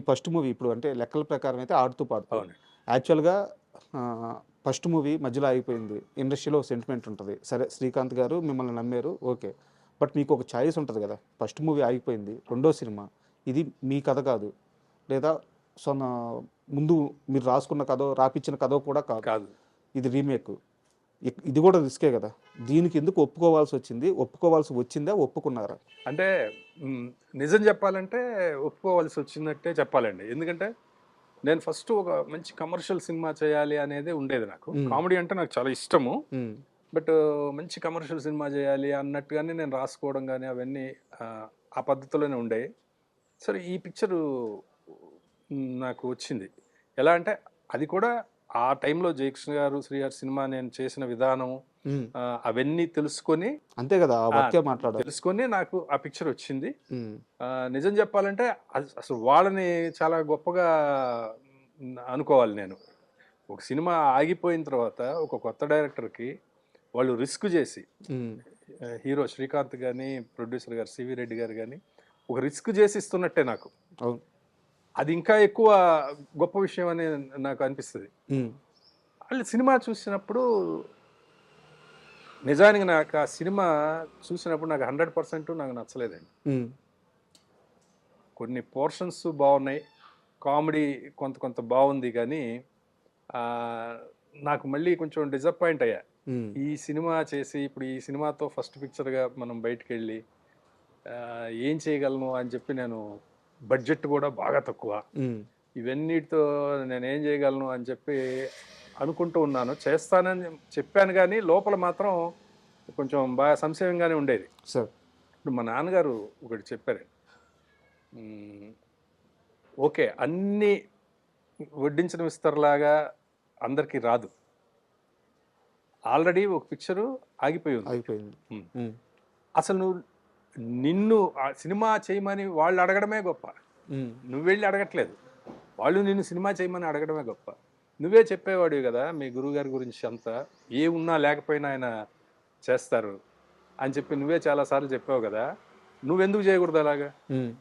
First movie ఇప్పుడు అంటే లెక్కల ప్రకారం అయితే ఆడుతూ పాడుతూ అవునండి. యాక్చువల్‌గా ఫస్ట్ మూవీ మధ్యలో ఆగిపోయింది. ఇండస్ట్రీలో సెంటిమెంట్ ఉంటది. సరే శ్రీకాంత్ గారు మిమ్మల్ని నమ్మారు ఓకే. బట్ మీకు ఒక చాయిస్ ఉంటది కదా! ఫస్ట్ మూవీ ఆగిపోయింది. రెండో సినిమా ఇది మీ కథ కాదు. లేదా సొన ముందు మీరు రాసుకున్న కథో, రాపిచ్చిన కథో కూడా కాదు. కాదు. ఇది రీమేక్. ఇది కూడా రిస్కే కదా! దీనికి ఎందుకు ఒప్పుకోవాల్సొచ్చింది? ఒప్పుకోవాల్సి వచ్చిందా? ఒప్పుకున్నారా? అంటే నిజం చెప్పాలంటే ఒప్పుకోవాల్సొచ్చినట్టే చెప్పాలండి. ఎందుకంటే నేను ఫస్ట్ ఒక మంచి కమర్షియల్ సినిమా చేయాలి అనేది ఉండేది నాకు. కామెడీ అంటే నాకు చాలా ఇష్టము. హ్మ్. బట్ మంచి కమర్షియల్ సినిమా చేయాలి అన్నట్టుగానే నేను రాసుకోవడం గానీ అవన్నీ ఆ పద్ధతిలోనే ఉండేయి. సరే ఈ పిక్చరు నాకు వచ్చింది. ఎలా అంటే అది కూడా ఆ టైంలో 'జయకృష్ణ గారు, శ్రీహరి' సినిమా నేను చేసిన విధానం హ్మ్. అవన్నీ తెలుసుకొని అంతే కదా! ఆ వర్కే మాట్లాడాలి. తెలుసుకొని నాకు ఆ పిక్చర్ వచ్చింది. హ్మ్. నిజం చెప్పాలంటే అసలు వాళ్ళని చాలా గొప్పగా అనుకోవాలి నేను. ఒక సినిమా ఆగిపోయిన తర్వాత ఒక కొత్త డైరెక్టర్‌కి వాళ్ళు రిస్క్ చేసి హ్మ్. హీరో శ్రీకాంత్ గాని, ప్రొడ్యూసర్ గారు సివి రెడ్డి గారు గాని ఒక రిస్క్ చేసి ఇస్తున్నట్టే నాకు. అవును. అది ఇంకా ఎక్కువ గొప్ప విషయం అని నాకు అనిపిస్తది. హ్మ్. ఆళ్ళు సినిమా చూసినప్పుడు నిజానికి నాకు ఆ సినిమా చూసినప్పుడు నాకు 100% నాకు నచ్చలేదండి. హ్మ్. కొన్ని పోర్షన్స్ బావున్నాయి. కామెడీ కొంత కొంత బావుంది గానీ ఆహ్, నాకు మళ్ళీ కొంచెం డిసప్పాయింట్ అయ్యా. హ్మ్. ఈ సినిమా చేసి ఇప్పుడు ఈ సినిమాతో ఫస్ట్ పిక్చర్‌గా మనం బయటికెళ్ళి ఏం చేయగలను అని చెప్పి నేను బడ్జెట్ గూడా బాగా తక్కువ. హ్మ్. ఇవన్నిటితో నేనేం చేయగలను అని చెప్పి అనుకుంటూ ఉన్నాను. చేస్తానని చెప్పాను గానీ లోపల మాత్రం కొంచెం బాగా సంశయంగానే ఉండేది. సార్. ఇప్పుడు మా నాన్నగారు ఒకటి చెప్పారండి. హ్మ్. ఓకే. అన్నీ వడ్డించిన విస్తరలాగా అందరికీ రాదు. ఆల్రెడీ ఒక పిక్చరు ఆగిపోయి ఉంది. అయిపోయింది. హ్మ్. హ్మ్. అసలు నిన్ను ఆ సినిమా చేయమని వాళ్ళు అడగడమే గొప్ప. హ్మ్. నువ్వెళ్ళి అడగట్లేదు. వాళ్ళు నిన్ను సినిమా చేయమని అడగడమే గొప్ప. నువ్వే చెప్పేవాడివి గదా! మీ గురువుగారి గురించి అంతా. ఏమున్నా లేకపోయినా ఆయన చేస్తారు అని చెప్పి నువ్వే చాలా సార్లు చెప్పావు గదా! నువ్వెందుకు చేయకూడదు అలాగా? హ్మ్.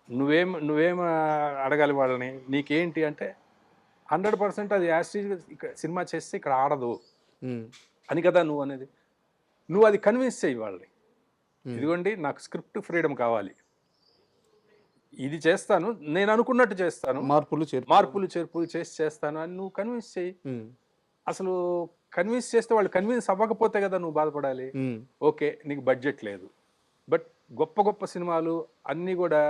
నువ్వేం అడగాలి వాళ్ళని? నీకేంటి అంటే 100% అది యాజ్ టీజ్‌గా సినిమా చేస్తే ఇక్కడ ఆడదు హ్మ్. అని కదా నువ్వనేది. నువ్వది కన్విన్స్ చెయ్యి వాళ్ళని. హ్మ్. ఇదిగోండి నాకు స్క్రిప్ట్ ఫ్రీడమ్ కావాలి. ఇది చేస్తాను. నేననుకున్నట్టు చేస్తాను. మార్పులు, చేర్పులు. మార్పులు, చేర్పులు చేసి చేస్తాను అని నువ్వు కన్విన్స్ చెయ్యి. హ్మ్. అసలు కన్విన్స్ చేస్తే వాళ్ళు కన్విన్స్ అవ్వకపోతే కదా నువ్వు బాధపడాలి. హ్మ్. ఓకే. నీకు బడ్జెట్ లేదు. బట్ గొప్ప గొప్ప సినిమాలు అన్నీ గూడా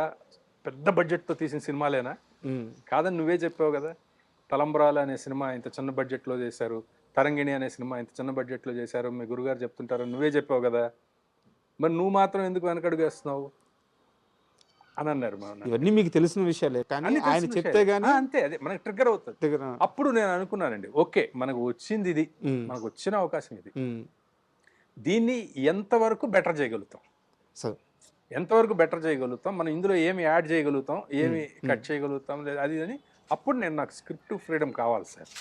పెద్ద బడ్జెట్‌తో తీసిన సినిమాలేనా? హ్మ్. కాదని నువ్వే చెప్పావు గదా! 'తలంబ్రాలు' అనే సినిమా ఇంత చిన్న బడ్జెట్‌లో చేశారు. 'తరంగిణి' అనే సినిమా ఇంత చిన్న బడ్జెట్‌లో చేశారు. మీ గురుగారు చెప్తుంటారని నువ్వే చెప్పావు గదా! మరి నువ్వు మాత్రం ఎందుకు వెనకడుగేస్తున్నావు? అనన్నారు మా నాన్న. ఇవన్నీ మీకు తెలిసిన విషయాలే. కానీ అన్నీ ఆయన తెలిసిన చెప్తే విషయాలే. గాని అంతే. అదే మనకి ట్రిగ్గర్ అవుతది. దగ్గర అప్పుడు నేను అనుకున్నానండి. ఓకే. మనకు వచ్చిందిది. హ్మ్. మనకొచ్చిన అవకాశం ఇది. హ్మ్. దీన్ని ఎంతవరకు బెటర్ చేయగలుగుతాం? సార్. ఎంతవరకు బెటర్ చేయగలుగుతాం? మనం ఇందులో ఏమి యాడ్ చేయగలుగుతాం? హ్మ్. ఏమి హ్మ్. కట్ చేయగలుగుతాం? లేదా అది అని అప్పుడు నాకు స్క్రిప్ట్ ఫ్రీడమ్ కావాలి సార్.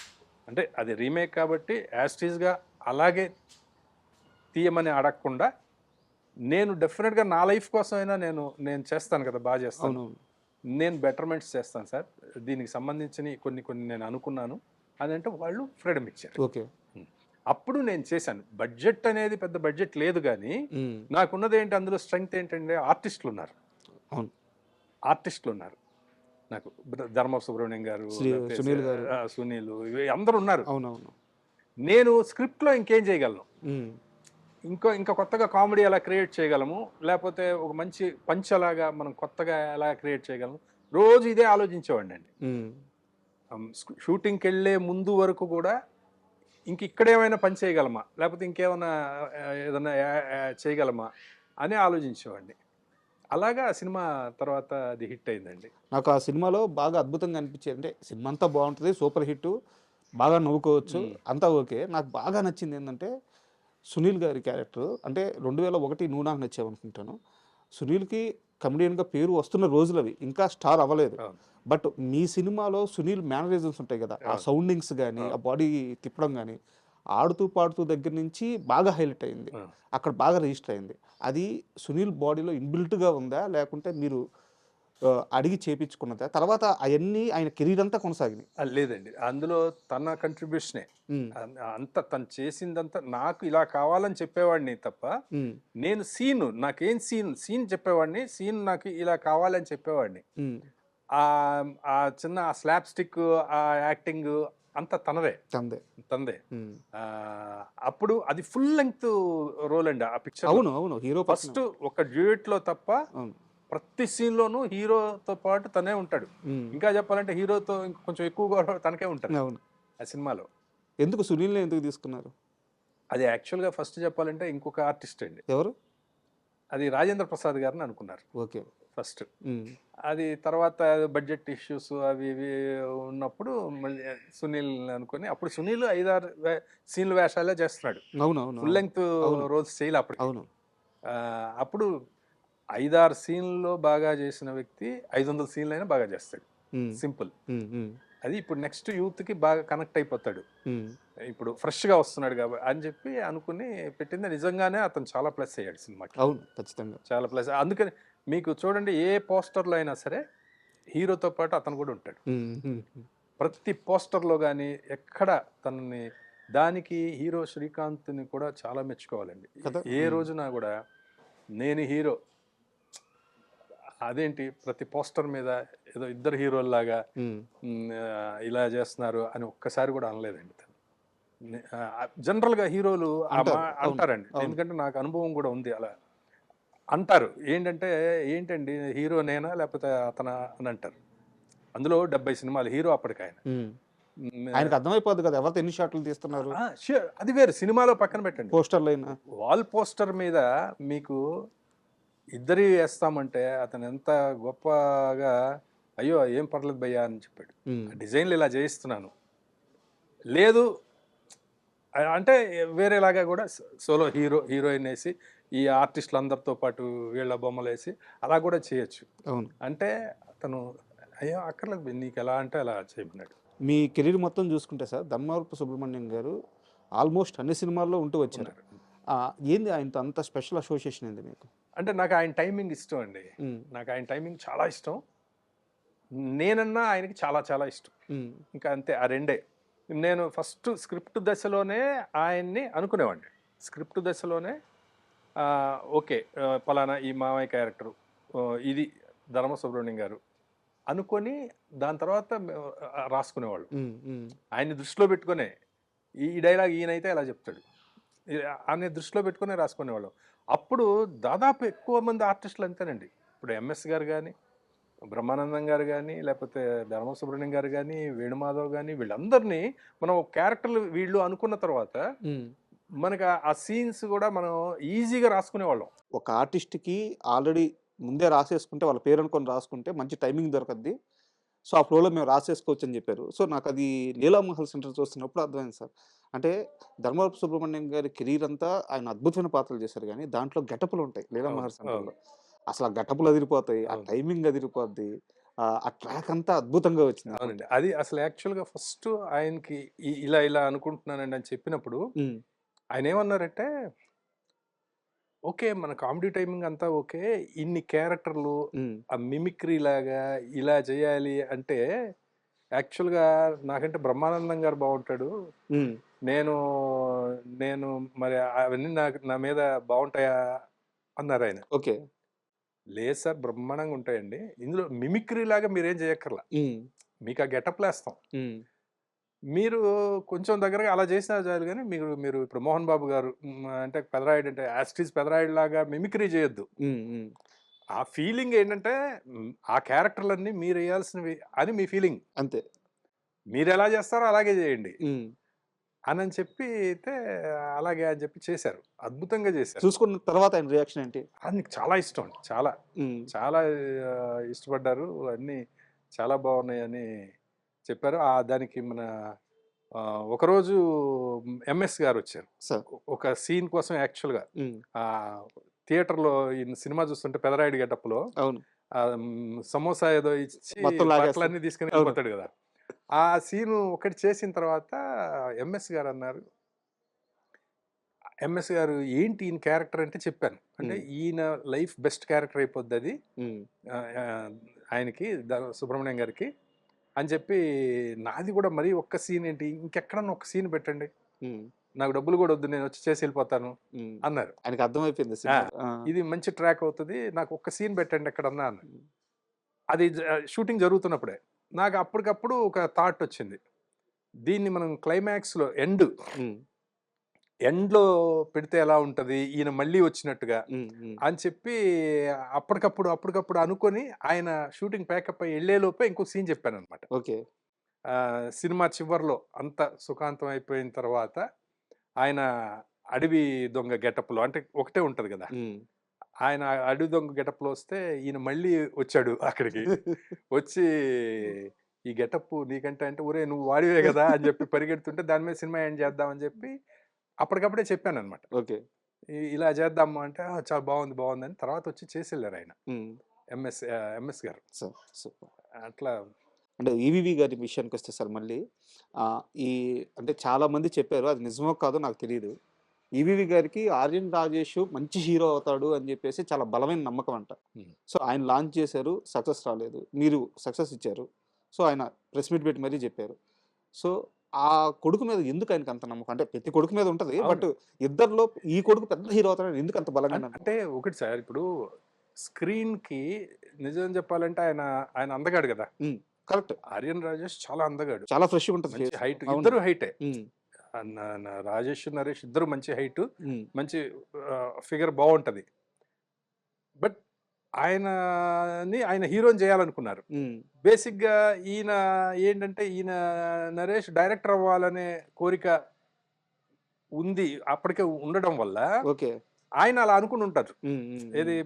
అంటే అది రీమేక్ కాబట్టి యాజ్ టీజ్‌గా అలాగే తీయమని అడగకుండా, నేను డెఫినిట్‌గా నా లైఫ్ కోసమైనా నేను చేస్తాను కదా! చేస్తాను. అవునవును. నేను బెటర్‌మెంట్స్ చేస్తాను సార్. దీనికి సంబంధించినయి కొన్ని కొన్ని నేను అనుకున్నాను. అదంటే వాళ్ళు ఫ్రీడమ్ ఇచ్చారు. ఓకే. హ్మ్. అప్పుడు నేను చేశాను. బడ్జెట్ అనేది పెద్ద బడ్జెట్ లేదు గానీ, హ్మ్. నాకున్నదేంటి అందులో స్ట్రెంగ్త్ ఏంటంటే ఆర్టిస్టులున్నారు. అవును. ఆర్టిస్టులున్నారు. నాకు 'ధర్మ సుబ్రహ్మణ్యం' గారు, లేకపోతే సునీల్ గారు. 'సునీలు' అందరున్నారు. అవునవును. నేను స్క్రిప్ట్‌లో ఇంకేం చేయగలను? హ్మ్. ఇంకా కొత్తగా కామెడీ ఎలా క్రియేట్ చేయగలము? లేపోతే ఒక మంచి పంచ్ అలాగా మనం కొత్తగా ఎలా క్రియేట్ చేయగలము? రోజు ఇదే ఆలోచించేవాడినండి. హ్మ్. షూటింగ్‌కెళ్ళే ముందు వరకు గూడా ఇక్కడేమైనా పని చేయగలమా? లేపోతే ఇంకేమన్నా ఏదన్నా చేయగలమా? అని ఆలోచించేవాడిని. అలాగా ఆ సినిమా తర్వాత అది హిట్ అయిందండి. నాకు ఆ సినిమాలో బాగా అద్భుతంగా అనిపించేది అంటే సినిమా అంతా బావుంటది. Super hit. బాగా నవ్వుకోవచ్చు. హ్మ్. అంతా ఓకే. నాకు బాగా నచ్చిందేందంటే సునీల్ గారి క్యారెక్టర్ అంటే 2001 నువ్వు నాకు నచ్చావనుకుంటాను. సునీల్‌కి కమెడియన్‌గా పేరు వస్తున్న రోజులవి. ఇంకా స్టార్ అవ్వలేదు. అవును. బట్ మీ సినిమాలో సునీల్ మేనరిజమ్స్ ఉంటాయి గదా! ఆ అవును. సౌండింగ్స్ గాని, ఆ అవును. బాడీ తిప్పడం గాని, ఆడుతూ పాడుతూ దగ్గర నుంచి బాగా హైలైట్ అయింది. ఆ! అక్కడ బాగా రిజిస్టర్ అయింది. అది సునీల్ బాడీలో ఇన్‌బిల్ట్‌గా ఉందా? లేకుంటే మీరు అడిగి చేపించుకున్నదా? తర్వాత అయన్నీ ఆయన కెరీర్ అంతా కొనసాగినాయి. లేదండి. అందులో తన కంట్రిబ్యూషనే. హ్మ్. అంతా తను చేసిందంతా నాకు ఇలా కావాలని చెప్పేవాడిని తప్ప, హ్మ్. నేను నాకేం సీన్ చెప్పేవాడిని. సీన్ నాకు ఇలా కావాలని చెప్పేవాడిని. హ్మ్. ఆ చిన్న ఆ స్లాప్ స్టిక్, ఆ యాక్టింగ్ అంతా తనదే. తందే. తనదే. హ్మ్. అప్పుడు అది ఫుల్ లెంగ్త్ రోల్ అండి ఆ పిక్చర్‌లో. అవును. అవును. హీరో పక్కన. ఫస్ట్ ఒక డ్యూయెట్‌లో తప్ప అవును. ప్రతి సీన్‌లోనూ హీరోతో పాటు తనే ఉంటాడు. హ్మ్. ఇంకా చెప్పాలంటే హీరోతో కొంచెం ఎక్కువ గూడా తనకే ఉంటది అవును. ఆ సినిమాలో. ఎందుకు సునీల్‌ని ఎందుకు తీసుకున్నారు? అది యాక్చువల్‌గా ఫస్ట్ చెప్పాలంటే ఇంకొక ఆర్టిస్ట్ అండి. ఎవరు? అది రాజేంద్ర ప్రసాద్ గారిని అనుకున్నారు ఓకే. ఫస్ట్. హ్మ్. అది తర్వాత బడ్జెట్ ఇష్యూస్ అవి ఇవి ఉన్నప్పుడు మళ్ళీ సునీల్ అనుకోని అప్పుడు సునీల్ 5, 6 సీన్‌ల వేషాలే చేస్తున్నాడు. అవునవును. ఫుల్ అవును. లెంగ్త్ అవును. రోల్స్ చేయలే అప్పటికి. అవును. అప్పుడు 5, 6 సీన్‌లో బాగా చేసిన వ్యక్తి 500 సీన్‌లైనా బాగా చేస్తాడు. హ్మ్. సింపుల్. హ్మ్. హ్మ్. అది ఇప్పుడు నెక్స్ట్ యూత్‌కి బాగా కనెక్ట్ అయిపోతాడు. హ్మ్. ఇప్పుడు ఫ్రెష్‌గా వస్తున్నాడు అని చెప్పి అనుకుని పెట్టింది. నిజంగానే అతను చాలా ప్లస్ అయ్యాడు సినిమాకి. అవును. ఖచ్చితంగా. చాలా ప్లస్. అందుకని మీకు చూడండి ఏ పోస్టర్‌లో అయినా సరే హీరోతో పాటు అతను కూడా ఉంటాడు. హ్మ్. హ్మ్. హ్మ్. ప్రతి పోస్టర్‌లో గాని ఎక్కడ తనని దానికి హీరో శ్రీకాంత్‌ని కూడా చాలా మెచ్చుకోవాలండి. కదా! ఏ హ్మ్. రోజున కూడా నేను హీరో అదేంటి ప్రతి పోస్టర్ మీద ఏదో ఇద్దరు హీరోల్లాగా హ్మ్. ఇలా చేస్తున్నారు అని ఒక్కసారి కూడా అనలేదండి తను. జనరల్‌గా హీరోలు ఆ అంటారు. అవును. అంటారండి. అవును. ఎందుకంటే నాకు అనుభవం కూడా ఉంది అలా. అంటారు. ఏంటంటే, "ఏంటండి హీరో నేనా? లేపోతే అతనా?" అని అంటారు. అందులో 70 సినిమాలు హీరో అప్పటికాయన. హ్మ్. హ్మ్. ఆయనకు అర్థమైపోద్ది కదా! ఎవరితో ఎన్ని షాట్లు తీస్తున్నారు. ష్యూర్. అది వేరు సినిమాలో పక్కన పెట్టండి. పోస్టర్‌లైనా. వాల్ పోస్టర్ మీద మీకు ఇద్దరియి ఏస్తామంటే అతను ఎంత గొప్పగా, "అయ్యో! ఏం పర్లేదు భయ్యా" అని చెప్పాడు. హ్మ్. ఆ డిజైన్‌లు ఇలా చేయిస్తున్నాను. లేదు అంటే వేరేలాగా గూడా సోలో హీరోయినేసి ఈ ఆర్టిస్టులందరితో పాటు వీళ్ళ బొమ్మలేసి అలా గూడా చేయొచ్చు. అవును. అంటే అతను అయ్యో! అక్కర్లేదు బె నీకెలా అంటే అలా చేయమన్నాడు. మీ కెరీర్ మొత్తం చూసుకుంటే సార్ 'ధర్మవరపు సుబ్రహ్మణ్యం' గారు ఆల్మోస్ట్ అన్ని సినిమాల్లో ఉంటూ వచ్చారు. ఉన్నారు. ఏంది ఆయనతో అంత స్పెషల్ అసోసియేషన్ ఏంది మీకు? అంటే నాకు ఆయన టైమింగ్ ఇష్టం అండి. హ్మ్. నాకు ఆయన టైమింగ్ చాలా ఇష్టం. నేనన్నా ఆయనకి చాలా చాలా ఇష్టం. హ్మ్. ఇంకా అంతే ఆ రెండే. నేను ఫస్ట్ స్క్రిప్ట్ దశలోనే ఆయన్ని అనుకునేవాడిని. స్క్రిప్ట్ దశలోనే ఓకే. పలానా ఈ మామయ్య క్యారెక్టరు. ఇది ధర్మ సుబ్రహ్మణ్యం గారు అనుకోని దాని తర్వాత రాసుకునేవాళ్ళం. హ్మ్. హ్మ్. ఆయన్ని దృష్టిలో పెట్టుకునే ఈ డైలాగ్ ఈయనైతే ఇలా చెప్తాడు. అనే దృష్టిలో పెట్టుకునే రాసుకునేవాళ్ళం. అప్పుడు దాదాపు ఎక్కువ మంది ఆర్టిస్టులు అంతేనండి. ఇప్పుడు ఎంఎస్ గారు గాని, బ్రహ్మానందం గారు గాని, లేకపోతే ధర్మ సుబ్రహ్మణ్యం గారు గాని, వేణుమాధవ్ గాని వీళ్ళందరినీ మనం క్యారెక్టర్‌లు వీళ్ళు అనుకున్న తర్వాత హ్మ్. మనకు ఆ సీన్స్ గూడా మనం ఈజీగా రాసుకునేవాళ్ళం. ఒక ఆర్టిస్ట్‌కి ఆల్రెడీ ముందే రాసేసుకుంటే వాళ్ళ పేరు అనుకోని రాసుకుంటే మంచి టైమింగ్ దొరకద్ది. సో, ఆ ఫ్లోలో మేము రాసేసుకోవచ్చని జెప్పారు. సో, నాకది 'లీలామహల్ సెంటర్' చూస్తున్నప్పుడు అర్థమైంది సార్. అంటే 'ధర్మవరపు సుబ్రహ్మణ్యం' గారి కెరీర్ అంతా ఆయన అద్భుతమైన పాత్రలు చేశారు గానీ, దాంట్లో గెటపులుంటాయి అవును. 'లీలామహల్ అవును. సెంటర్‌లో'. అసల ఆ గెటపులు అదిరిపోతాయి. ఆ అవును. టైమింగ్ అదిరిపోద్ది. ఆ ట్రాక్ అంతా అద్భుతంగా వచ్చిందనమాట. అవునండి. అది అసలు యాక్చువల్‌గా ఫస్ట్ ఆయనకి ఇలా అనుకుంటున్నానండి అని చెప్పినప్పుడు హ్మ్. ఆయనేమన్నారంటే, "ఓకే. మన కామెడీ టైమింగ్ అంతా ఓకే. ఇన్ని క్యారెక్టర్‌లు హ్మ్. ఆ మిమిక్రీ లాగా ఇలా చేయాలి అంటే యాక్చువల్‌గా నాకంటే బ్రహ్మానందం గారు బావుంటాడు. హ్మ్. నేను నేను మరి అవన్నీ నా మీద బావుంటాయా?" అన్నారాయన. ఓకే. లేదు సార్ బ్రహ్మాండంగా ఉంటాయండి. ఇందులో మిమిక్రీ లాగా మీరేం చేయక్కర్ల. హ్మ్. మీకా గెటప్‌లేస్తాం. హ్మ్. మీరు కొంచెం దగ్గరగా అలా చేసినా చాలు గానీ, మీరు మీరు ఇప్పుడు 'మోహన్ బాబు' గారు అంటే పెదరాయుడు అంటే యాజ్ ఇట్ ఈజ్ పెదరాయుడులాగా మిమిక్రీ చేయొద్దు. హ్మ్. హ్మ్. ఆ ఫీలింగ్ ఏంటంటే ఆ క్యారెక్టర్‌లన్నీ మీరెయ్యాల్సినవి అని మీ ఫీలింగ్. అంతే. మీరెలా చేస్తారో అలాగే చేయండి. హ్మ్. అనని చెప్పి అయితే అలాగే అని చెప్పి చేశారు. అద్భుతంగా చేశారు. చూసుకున్న తర్వాత ఆయన రియాక్షన్ ఏంటి? అది నీకు చాలా ఇష్టం అండి. చాలా. హ్మ్. చాలా ఇష్టపడ్డారు. అన్నీ చాలా బాగున్నాయని చెప్పారు. దానికి మన ఒకరోజు ఎంఎస్ గారొచ్చారు. సార్. ఒక సీన్ కోసం యాక్చువల్‌గా హ్మ్. థియేటర్‌లో ఈయన సినిమా చూస్తుంటే పెదరాయుడు గెటప్‌లో అవును. సమోసా ఏదో ఇచ్చి మొత్తం లాగేస్తారు. బట్టలన్నీ తీసుకొని అవును. వెళ్ళిపోతాడు గదా! ఆ సీను ఒకటి చేసిన తర్వాత ఎంఎస్ గారన్నారు ఎంఎస్ గారు ఏంటి ఈయన క్యారెక్టర్ అంటే చెప్పాను. అంటే హ్మ్. ఈయన లైఫ్ బెస్ట్ క్యారెక్టర్ అయిపోద్దది. హ్మ్. ఆహ్, ఆహ్, ఆయనకి సుబ్రహ్మణ్యం గారికి అని చెప్పి, నాది కూడా మరీ ఒక్క సీన్ ఏంటి, ఇంకెక్కడన్నా ఒక సీన్ పెట్టండి, ఉమ్, నాకు డబ్బులు కూడా వద్దు, నేను వచ్చి చేసి వెళ్ళిపోతాను ఉమ్. అన్నారు. ఆయనకి అర్థమైపోయింది సినిమా. ఇది మంచి ట్రాక్ అవుతుంది, నాకు ఒక్క సీన్ పెట్టండి ఎక్కడన్నా అన్నారు. అది షూటింగ్ జరుగుతున్నప్పుడే నాకు అప్పటికప్పుడు ఒక థాట్ వచ్చింది, దీన్ని మనం క్లైమాక్స్లో ఎండ్లో పెడితే ఎలా ఉంటుంది, ఈయన మళ్ళీ వచ్చినట్టుగా అని చెప్పి అప్పటికప్పుడు అనుకొని ఆయన షూటింగ్ ప్యాకప్ అయ్యి వెళ్ళేలోపే ఇంకో సీన్ చెప్పాను అనమాట. ఓకే. సినిమా చివర్లో అంత సుఖాంతం అయిపోయిన తర్వాత ఆయన అడవి దొంగ గెటప్లో, అంటే ఒకటే ఉంటది కదా, ఆయన అడవి దొంగ గెటప్లో వస్తే ఈయన మళ్ళీ వచ్చాడు అక్కడికి. వచ్చి ఈ గెటప్ నీకంటే అంటే, ఒరే నువ్వు వాడివే కదా అని చెప్పి పరిగెడుతుంటే దాని మీద సినిమా ఏం చేద్దామని చెప్పి అప్పటికప్పుడే చెప్పాను అనమాట. ఓకే. ఇలా చేద్దాము అంటే చాలా బాగుంది అని తర్వాత వచ్చి చేసి వెళ్ళారు ఆయన, ఎంఎస్ గారు. అట్లా అంటే ఈవీవి గారి విషయానికి వస్తే సార్, మళ్ళీ ఈ అంటే చాలా మంది చెప్పారు, అది నిజమో కాదో నాకు తెలియదు, ఈవీవి గారికి ఆర్యన్ రాజేష్ మంచి హీరో అవుతాడు అని చెప్పేసి చాలా బలమైన నమ్మకం అంట. సో ఆయన లాంచ్ చేశారు, సక్సెస్ రాలేదు, మీరు సక్సెస్ ఇచ్చారు. సో ఆయన ప్రెస్ మీట్ పెట్టి మరీ చెప్పారు. సో ఆ కొడుకు మీద ఎందుకు ఆయనకి అంత నమ్మకం? అంటే ప్రతి కొడుకు మీద ఉంటుంది, బట్ ఇద్దరిలో ఈ కొడుకు పెద్ద హీరో అవుతాడని ఎందుకు అంత బలంగా? అంటే ఒకటి సార్, ఇప్పుడు స్క్రీన్ కి నిజం చెప్పాలంటే ఆయన అందగాడు కదా. కరెక్ట్. ఆర్యన్ రాజేష్ చాలా అందగాడు, చాలా ఫ్రెష్ ఉంటుంది, హైట్, ఇద్దరు హైటే. రాజేష్ నరేష్ ఇద్దరు మంచి హైట్, మంచి ఫిగర్ బాగుంటది. బట్ ఆయన హీరోని చేయాలనుకున్నారు. బేసిక్ గా ఈయన ఏంటంటే, ఈయన నరేష్ డైరెక్టర్ అవ్వాలనే కోరిక ఉంది అప్పటికే ఉండడం వల్ల ఆయన అలా అనుకుని ఉంటారు. ఏది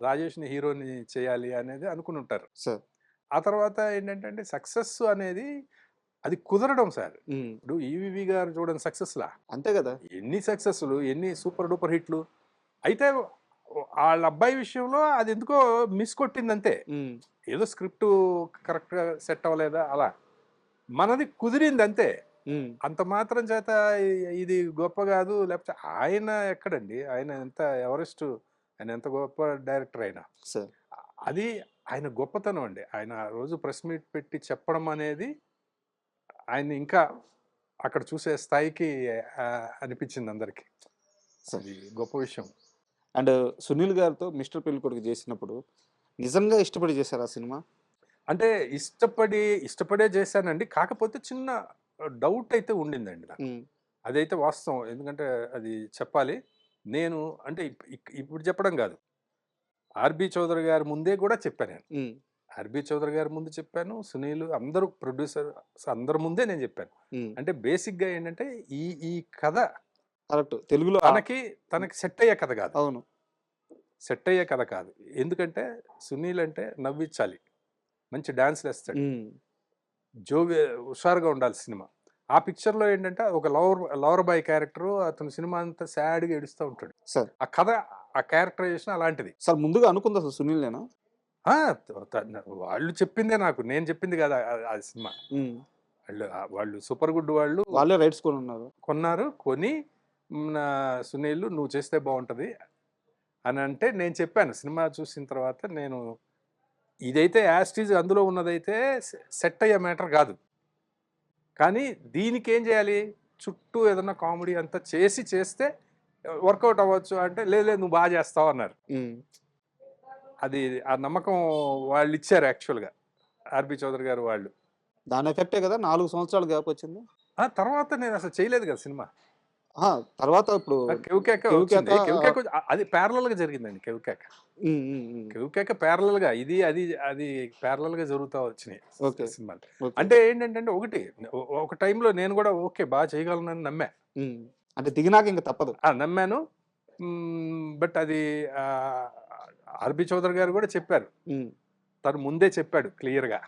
రాజేష్ ని హీరోని చేయాలి అనేది అనుకుని ఉంటారు. ఆ తర్వాత ఏంటంటే సక్సెస్ అనేది అది కుదరడం సార్. ఇప్పుడు ఈవీవి గారు చూడండి సక్సెస్ లా, అంతే కదా, ఎన్ని సక్సెస్లు, ఎన్ని సూపర్ డూపర్ హిట్లు. అయితే వాళ్ళ అబ్బాయి విషయంలో అది ఎందుకో మిస్ కొట్టింది అంతే, ఏదో స్క్రిప్ట్ కరెక్ట్ గా సెట్ అవ్వలేదా అలా. మనది కుదిరింది అంతే, అంత మాత్రం చేత ఇది గొప్ప కాదు. లేకపోతే ఆయన ఎక్కడండి, ఆయన ఎంత ఎవరెస్ట్, ఆయన ఎంత గొప్ప డైరెక్టర్ అయినా, అది ఆయన గొప్పతనం అండి. ఆయన ఆ రోజు ప్రెస్ మీట్ పెట్టి చెప్పడం అనేది ఆయన ఇంకా అక్కడ చూసే స్థాయికి అనిపించింది అందరికి, అది గొప్ప విషయం. అండ్ సునీల్ గారితో మిస్టర్ పెళ్ళికొడుకు చేసినప్పుడు నిజంగా ఇష్టపడి చేశారు ఆ సినిమా? అంటే ఇష్టపడే చేశానండి. కాకపోతే చిన్న డౌట్ అయితే ఉండిందండి నాకు, అదైతే వాస్తవం. ఎందుకంటే అది చెప్పాలి, నేను అంటే ఇప్పుడు చెప్పడం కాదు, ఆర్బి చౌదరి గారి ముందే కూడా చెప్పాను నేను. ఆర్బి చౌదరి గారి ముందు చెప్పాను, సునీల్ అందరూ ప్రొడ్యూసర్ అందరి ముందే నేను చెప్పాను. అంటే బేసిక్ గా ఏంటంటే ఈ కథ కరెక్ట్ తెలుగులో తనకి సెట్ అయ్యే కథ కాదు. అవును, సెట్ అయ్యే కథ కాదు. ఎందుకంటే సునీల్ అంటే నవ్వించాలి, మంచి డాన్స్లు వేస్తాడు, హుషారుగా ఉండాలి సినిమా. ఆ పిక్చర్ లో ఏంటంటే ఒక లవర్ బాయ్ క్యారెక్టర్, అతను సినిమా అంతా సాడ్ గా ఏడుస్తూ ఉంటాడు. ఆ కథ, ఆ క్యారెక్టరైజేషన్ అలాంటిది. సార్ ముందుగా అనుకుంది అసలు సునీల్ నేనా? వాళ్ళు చెప్పిందే నాకు, నేను చెప్పింది కదా ఆ సినిమా. వాళ్ళు సూపర్ గుడ్ వాళ్ళే రైట్స్ కొని సునీల్ నువ్వు చేస్తే బాగుంటది అని అంటే నేను చెప్పాను. సినిమా చూసిన తర్వాత నేను ఇదైతే యాస్టీజ్ అందులో ఉన్నదైతే సెట్ అయ్యే మ్యాటర్ కాదు, కానీ దీనికి ఏం చేయాలి, చుట్టూ ఏదన్నా కామెడీ అంతా చేస్తే వర్కౌట్ అవ్వచ్చు అంటే, లేదు నువ్వు బాగా చేస్తావు అన్నారు. అది ఆ నమ్మకం వాళ్ళు ఇచ్చారు యాక్చువల్గా, ఆర్బి చౌదరి గారు వాళ్ళు. దాని ఎఫెక్టే కదా 4 సంవత్సరాలు గ్యాప్ వచ్చింది. ఆ తర్వాత నేను అసలు చేయలేదు కదా సినిమా. తర్వాత ఇప్పుడు కెవ్కేక అది ప్యారలల్ గా జరిగిందండి. కెవ్కేక ప్యారలల్ గా అది ప్యారలల్ గా జరుగుతూ వచ్చినాయి సినిమాలు. అంటే ఏంటంటే ఒక టైంలో నేను కూడా ఓకే బాగా చేయగలనని నమ్మా. అంటే దిగినాక ఇంకా తప్పదు నమ్మాను. బట్ అది ఆర్బి చౌదరి గారు కూడా చెప్పారు, తను ముందే చెప్పాడు క్లియర్ గా,